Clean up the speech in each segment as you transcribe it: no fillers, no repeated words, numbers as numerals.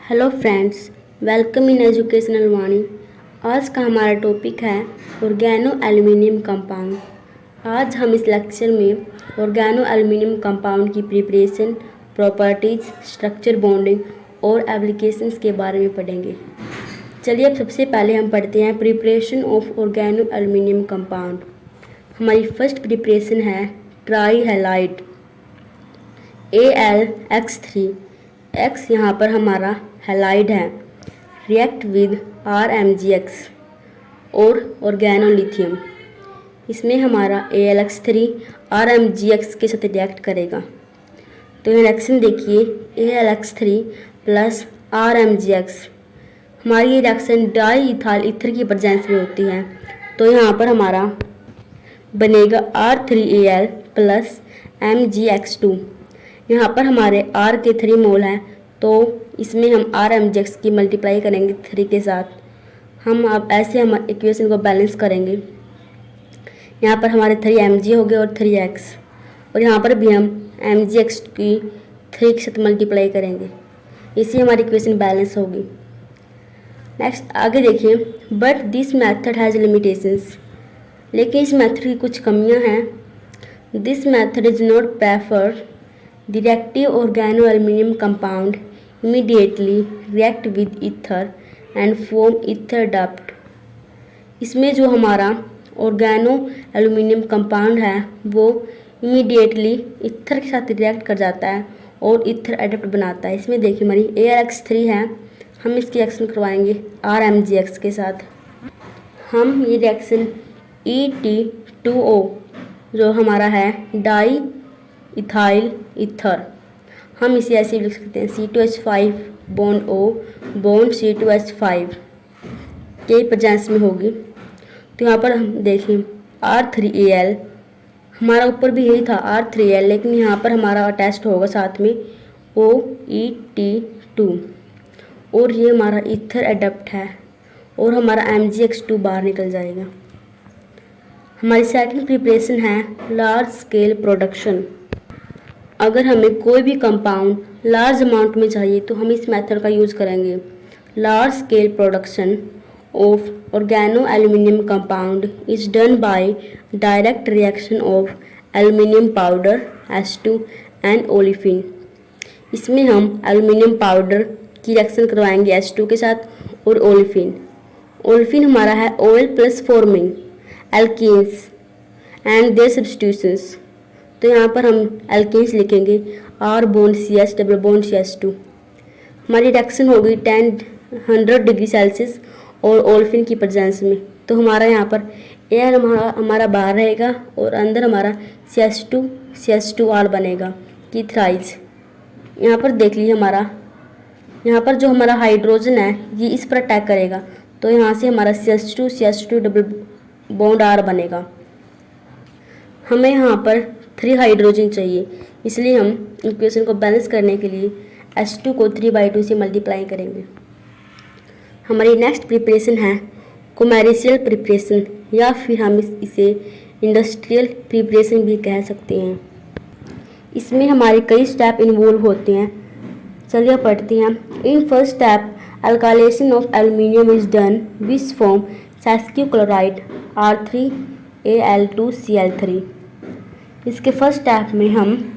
Hello friends, welcome in educational Vani. आज का हमारा टॉपिक है ऑर्गेनो एल्युमिनियम कंपाउंड। आज हम इस लेक्चर में ऑर्गेनो एल्युमिनियम कंपाउंड की प्रिपरेशन, प्रॉपर्टीज, स्ट्रक्चर, बॉन्डिंग और एप्लीकेशंस के बारे में पढ़ेंगे। चलिए अब सबसे पहले हम पढ़ते हैं preparation of organo aluminium compound. हमारी फर्स्ट प्रिपरेशन है ट्राई हैलाइड AlX3। X यहाँ पर हमारा हैलाइड है, रिएक्ट विद RMgX और ऑर्गेनोलिथियम। इसमें हमारा AlX3 RMgX के साथ रिएक्ट करेगा। तो ये रिएक्शन देखिए, AlX3 प्लस RMgX। हमारी ये रिएक्शन डाई इथाइल ईथर की प्रेजेंस में होती है। तो यहाँ पर हमारा बनेगा R3Al प्लस MgX2। यहाँ पर हमारे R के 3 मोल हैं, तो इसमें हम RMgX की मल्टीप्लाई करेंगे 3 के साथ। हम अब ऐसे हम इक्वेशन को बैलेंस करेंगे। यहाँ पर हमारे 3 Mg हो गए और 3x, और यहाँ पर भी हम MgX की 3 के साथ मल्टीप्लाई करेंगे। इसी हमारी इक्वेशन बैलेंस होगी। नेक्स्ट आगे देखिए, but this method has limitations. लेकिन इस मेथड की कुछ कमियाँ हैं। This method is not preferred. The reactive organoaluminum compound immediately react with ether and form ether duct। इसमें जो हमारा ऑर्गेनो एल्यूमिनियम कंपाउंड है वो इमीडिएटली ईथर के साथ रिएक्ट कर जाता है और ईथर एडप्ट बनाता है। इसमें देखिए हमारी AlX3 है, हम इसकी रिएक्शन करवाएंगे RMgX के साथ। हम ये रिएक्शन Et2O जो हमारा है डाई इथाइल ईथर, हम इसे ऐसे लिख सकते हैं C2H5 bond O bond C2H5 के प्रेजेंस में होगी। तो यहाँ पर हम देखें R3Al, हमारा ऊपर भी यही था R3Al, लेकिन यहाँ पर हमारा अटैच्ड होगा साथ में OET2 और ये हमारा ईथर एडप्ट है और हमारा MgX2 बाहर निकल जाएगा। हमारी सेकंड प्रिपरेशन है लार्ज स्केल प्रोडक्शन। अगर हमें कोई भी कंपाउंड लार्ज अमाउंट में चाहिए तो हम इस मेथड का यूज़ करेंगे। Large scale production of organo aluminium compound is done by direct reaction of aluminium powder H2 and olefin. इसमें हम एल्यूमिनियम पाउडर की रिएक्शन करवाएंगे H2 के साथ और ओलिफिन। ओलिफिन हमारा है oil plus forming alkenes and their substitutions. तो यहाँ पर हम एल्कीन्स लिखेंगे R bond CH double bond CH2। हमारी रिएक्शन होगी 100 डिग्री सेल्सियस और ओल्फिन की प्रेजेंस में। तो हमारा यहाँ पर एयर हमारा बाहर रहेगा और अंदर हमारा CH2R बनेगा कि थ्राइज। यहाँ पर देख लीजिए हमारा यहाँ पर जो हमारा हाइड्रोजन है ये इस पर अटैक करेगा, तो यहाँ से हमारा CH2 डबल बॉन्ड R बनेगा। हमें यहाँ पर 3 हाइड्रोजन चाहिए, इसलिए हम इक्वेशन को बैलेंस करने के लिए H2 को 3/2 से मल्टीप्लाई करेंगे। हमारी नेक्स्ट प्रिपरेशन है कॉमर्शियल प्रिपरेशन, या फिर हम इसे इंडस्ट्रियल प्रिपरेशन भी कह सकते हैं। इसमें हमारे कई स्टेप इन्वॉल्व होते हैं। चलिए पढ़ते हैं। In first step alkylation of aluminium is done which form sesquichloride R3Al2Cl3। इसके फर्स्ट स्टेप में हम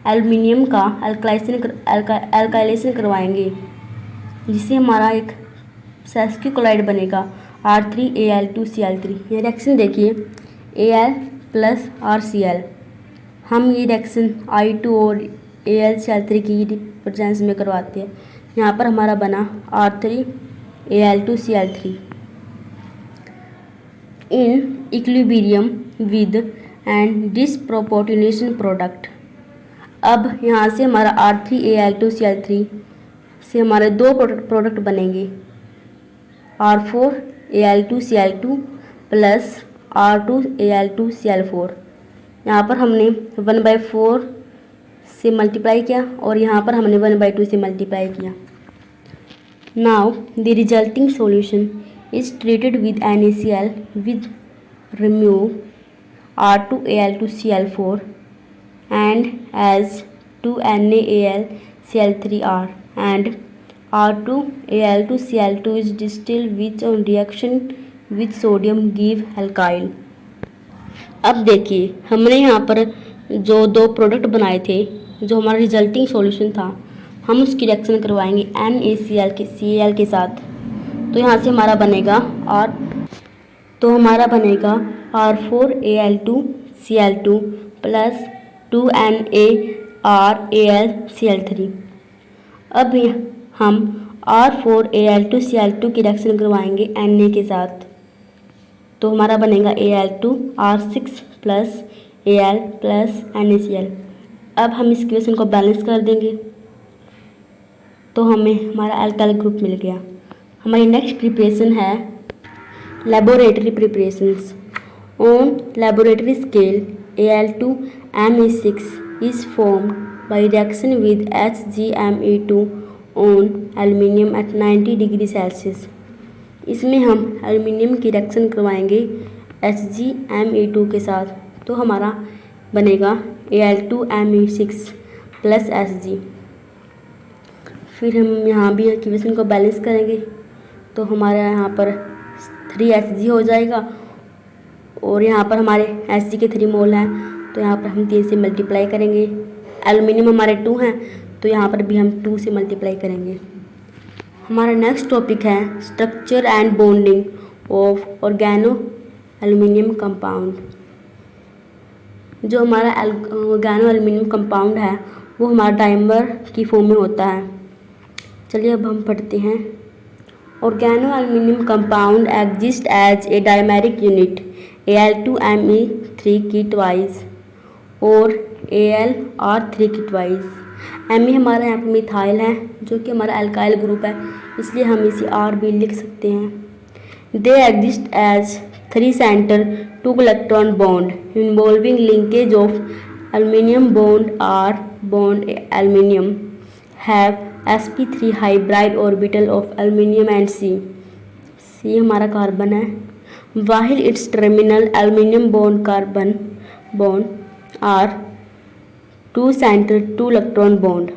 एल्यूमिनियम का अल्काइलेशन करवाएंगे, जिससे हमारा एक सेस्कियो क्लोराइड बनेगा R3Al2Cl3। ये रिएक्शन देखिए Al प्लस RCl। हम ये रिएक्शन I2 और AlCl3 की प्रेजेंस में करवाते हैं। यहाँ पर हमारा बना R3Al2Cl3 in equilibrium with and disproportionation product. अब यहाँ से हमारा R3Al2Cl3 से हमारे 2 प्रोडक्ट बनेंगे R4Al2Cl2 प्लस R2Al2Cl4। यहाँ पर हमने 1/4 से मल्टीप्लाई किया और यहाँ पर हमने 1/2 से मल्टीप्लाई किया। Now the resulting solution is treated with NaCl with remove R2Al2Cl4 and as 2NaAlCl3R and R2Al2Cl2 is distilled which on reaction with sodium give alkyl। अब देखिए हमने यहाँ पर जो दो प्रोडक्ट बनाए थे, जो हमारा रिजल्टिंग सॉल्यूशन था, हम उसकी रिएक्शन करवाएंगे NaCl के साथ। तो यहाँ से हमारा बनेगा R4Al2Cl2 प्लस 2NaRAlCl3। अब हम R4Al2Cl2 की रिएक्शन करवाएंगे Na के साथ। तो हमारा बनेगा Al2R6 plus Al plus NaCl। अब हम इस इक्वेशन को बैलेंस कर देंगे तो हमें हमारा अल्काइल ग्रुप मिल गया। हमारी नेक्स्ट प्रिपरेशन है laboratory preparations. On laboratory scale Al2Me6 is formed by reaction with HgMe2 on aluminium at 90 degree Celsius. इसमें हम एल्युमिनियम की रिएक्शन करवाएंगे HgMe2 के साथ। तो हमारा बनेगा Al2Me6 प्लस Hg। फिर हम यहाँ भी इक्वेशन को बैलेंस करेंगे तो हमारा यहाँ पर 3Hg हो जाएगा और यहाँ पर हमारे Hg के 3 मोल हैं तो यहाँ पर हम 3 से मल्टीप्लाई करेंगे। एल्युमिनियम हमारे 2 हैं तो यहाँ पर भी हम 2 से मल्टीप्लाई करेंगे। हमारा नेक्स्ट टॉपिक है structure and bonding of organo aluminium compound. जो हमारा ऑर्गेनो एल्युमिनियम कंपाउंड है वो हमारा डाइमर की फॉर्म में होता है। चलिए अब हम पढ़ते हैं। Organo aluminium compound exist as a dimeric unit Al2Me3 की ट्वाइस और Al3 की ट्वाइस। Me हमारा यहाँ पर मिथाइल है जो कि हमारा अल्काइल ग्रुप है, इसलिए हम इसे R भी लिख सकते हैं। They exist as 3 centre 2 electron bond involving linkage of aluminium bond R bond aluminium have sp3 hybrid orbital of aluminium and C हमारा कार्बन है। While its terminal aluminium bond carbon bond R 2 centre 2 electron bond.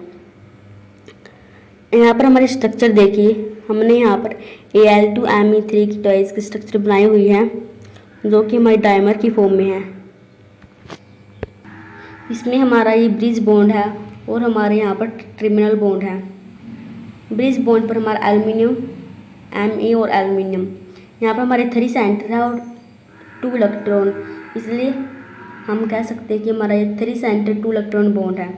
यहाँ पर हमारी structure देखिए, हमने यहाँ पर Al2Me3 की ट्वाइस की स्ट्रक्चर बनाई हुई है जो कि हमारी डायमर की फॉर्म में है। इसमें हमारा ये ब्रिज बॉन्ड है और हमारे यहाँ पर टर्मिनल बॉन्ड है। ब्रिज बॉन्ड पर हमारा एल्युमिनियम Me और एल्युमिनियम, यहाँ पर हमारे 3 सेंटर है और 2 इलेक्ट्रॉन, इसलिए हम कह सकते हैं कि हमारा ये 3 सेंटर 2 इलेक्ट्रॉन बॉन्ड है।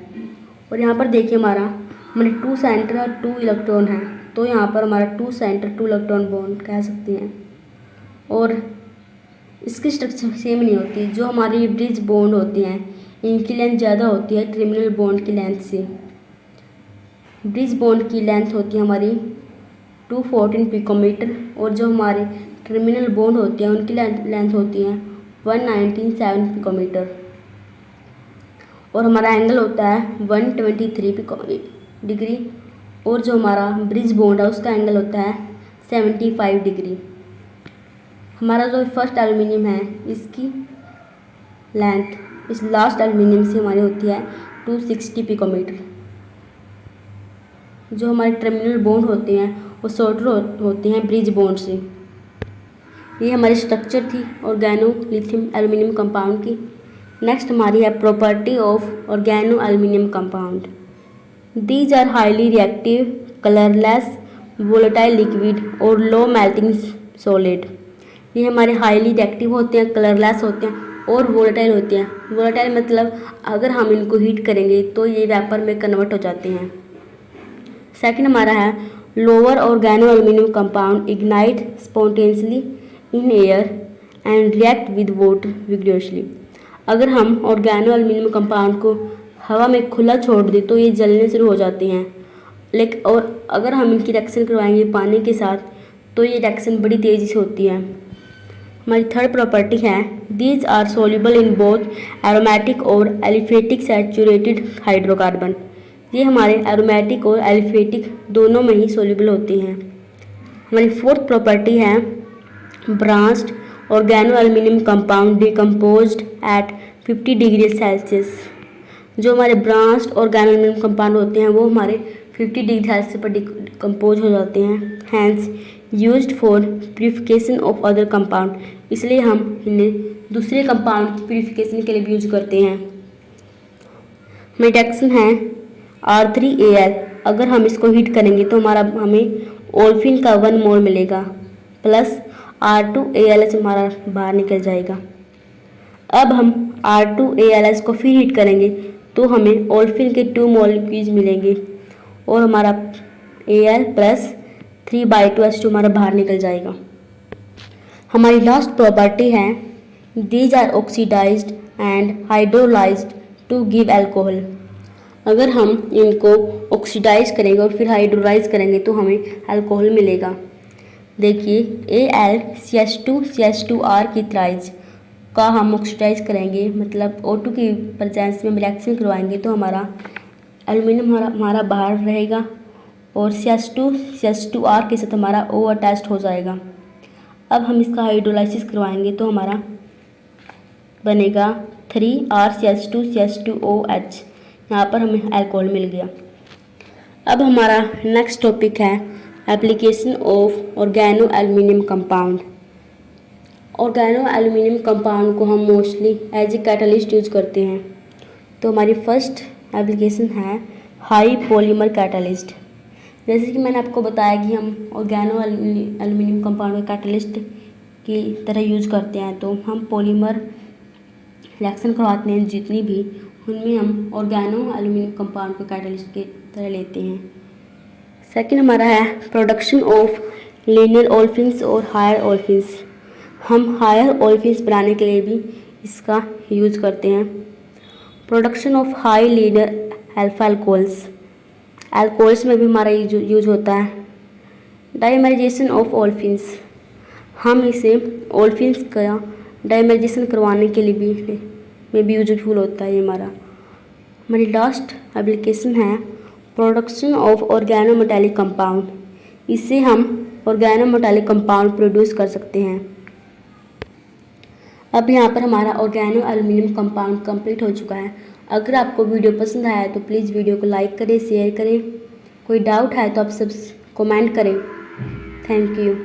और यहाँ पर देखिए हमारे 2 सेंटर और 2 इलेक्ट्रॉन है, तो यहाँ पर हमारा 2 सेंटर 2 इलेक्ट्रॉन बॉन्ड कह सकते हैं। और इसकी स्ट्रक्चर सेम नहीं होती। जो हमारी ब्रिज बॉन्ड होती हैं इनकी लेंथ ज़्यादा होती है टर्मिनल बॉन्ड की लेंथ से। ब्रिज बॉन्ड की लेंथ होती है हमारी 214 पिकोमीटर और जो हमारे टर्मिनल बॉन्ड होती हैं उनकी लेंथ होती है 197 पिकोमीटर और हमारा एंगल होता है 123 डिग्री और जो हमारा ब्रिज बॉन्ड है उसका एंगल होता है 75 डिग्री। हमारा जो फर्स्ट एल्युमिनियम है इसकी लेंथ इस लास्ट एल्युमिनियम से हमारी होती है 260 पिकोमीटर। जो हमारे टर्मिनल बॉन्ड होते हैं वो शॉर्टर होते हैं ब्रिज बॉन्ड से। ये हमारी स्ट्रक्चर थी ऑर्गेनो लिथियम एल्युमिनियम कंपाउंड की। नेक्स्ट हमारी है property of organo aluminium compound. These are highly reactive, colourless, volatile liquid और लो मेल्टिंग सॉलिड। ये हमारे हाईली रिएक्टिव होते हैं, कलरलेस होते हैं और वोलेटाइल होते हैं। वोलेटाइल मतलब अगर हम इनको हीट करेंगे तो ये वेपर में कन्वर्ट हो जाते हैं। सेकंड हमारा है lower organo aluminium compound ignite spontaneously in air and react with water vigorously. अगर हम ऑर्गेनो एल्युमिनियम कंपाउंड को हवा में खुला छोड़ दें तो ये जलने शुरू हो जाते हैं। लेकिन और अगर हम इनकी रिएक्शन करवाएंगे पानी के साथ तो ये रिएक्शन बड़ी तेज़ी से होती है। हमारी थर्ड प्रॉपर्टी है these are soluble in both aromatic और एलिफेटिक सैचुरेटेड हाइड्रोकार्बन। ये हमारे एरोमेटिक और एलिफेटिक दोनों में ही सोल्यूबल होती हैं। हमारी फोर्थ प्रॉपर्टी है branched organo aluminium compound decomposed at 50 degree Celsius. जो हमारे ब्रांच्ड ऑर्गेनो एल्युमिनियम कंपाउंड होते हैं वो हमारे 50 डिग्री सेल्सियस पर डिकम्पोज हो जाते हैं। Hence used for purification of other compound, इसलिए हम इन्हें दूसरे कंपाउंड की प्यूरिफिकेशन के लिए भी यूज करते हैं। रिडक्शन है R3Al, अगर हम इसको हीट करेंगे तो हमें ओल्फिन का 1 मोल मिलेगा प्लस R2ALH हमारा बाहर निकल जाएगा। अब हम R2ALH को फिर हीट करेंगे तो हमें ओल्फिन के 2 मॉलिक्यूल्स मिलेंगे और हमारा Al प्लस 3/2H2 हमारा बाहर निकल जाएगा। हमारी लास्ट प्रॉपर्टी है these are oxidised and hydrolysed to give alcohol, अगर हम इनको ऑक्सीडाइज करेंगे और फिर हाइड्रोलाइज करेंगे तो हमें अल्कोहल मिलेगा। देखिए AlCH2CH2R की थ्राइज का हम ऑक्सीडाइज करेंगे, मतलब O2 की प्रेजेंस में हम रिएक्शन करवाएंगे तो हमारा एल्यूमिनियम हमारा बाहर रहेगा और CH2CH2R के साथ हमारा O अटैच्ड हो जाएगा। अब हम इसका हाइड्रोलाइसिस करवाएंगे तो हमारा बनेगा 3RCH2CH2OH, यहाँ पर हमें अल्कोहल मिल गया। अब हमारा नेक्स्ट टॉपिक है application of organo aluminium compound. Organo aluminium compound को हम mostly as a catalyst use करते हैं। तो हमारी फर्स्ट एप्लीकेशन है हाई पॉलीमर कैटलिस्ट। जैसे कि मैंने आपको बताया कि हम ऑर्गेनो एल्यूमिनियम कंपाउंड को कैटलिस्ट की तरह यूज करते हैं, तो हम पॉलीमर रिएक्शन करवाते हैं जितनी भी, उनमें हम ऑर्गेनो एल्यूमिनियम कंपाउंड को कैटलिस्ट की तरह लेते हैं। सेकंड हमारा है प्रोडक्शन ऑफ लीनियर ओल्फिन्स और हायर ओल्फिन्स। हम हायर ओल्फिन्स बनाने के लिए भी इसका यूज करते हैं। Production of high linear alpha alcohols, alcohols में भी हमारा यूज होता है। डाइमराइजेशन ऑफ ओल्फिन्स, हम इसे ओल्फिन्स का डाइमराइजेशन करवाने के लिए भी यूजफुल होता है ये हमारी लास्ट एप्लीकेशन है प्रोडक्शन ऑफ ऑर्गेनोमेटालिक कंपाउंड। इससे हम ऑर्गेनोमेटालिक कंपाउंड प्रोड्यूस कर सकते हैं। अब यहाँ पर हमारा ऑर्गेनो एल्यूमिनियम कंपाउंड कंप्लीट हो चुका है। अगर आपको वीडियो पसंद आया तो प्लीज़ वीडियो को लाइक करें, शेयर करें। कोई डाउट है तो आप सब कमेंट करें। Thank you.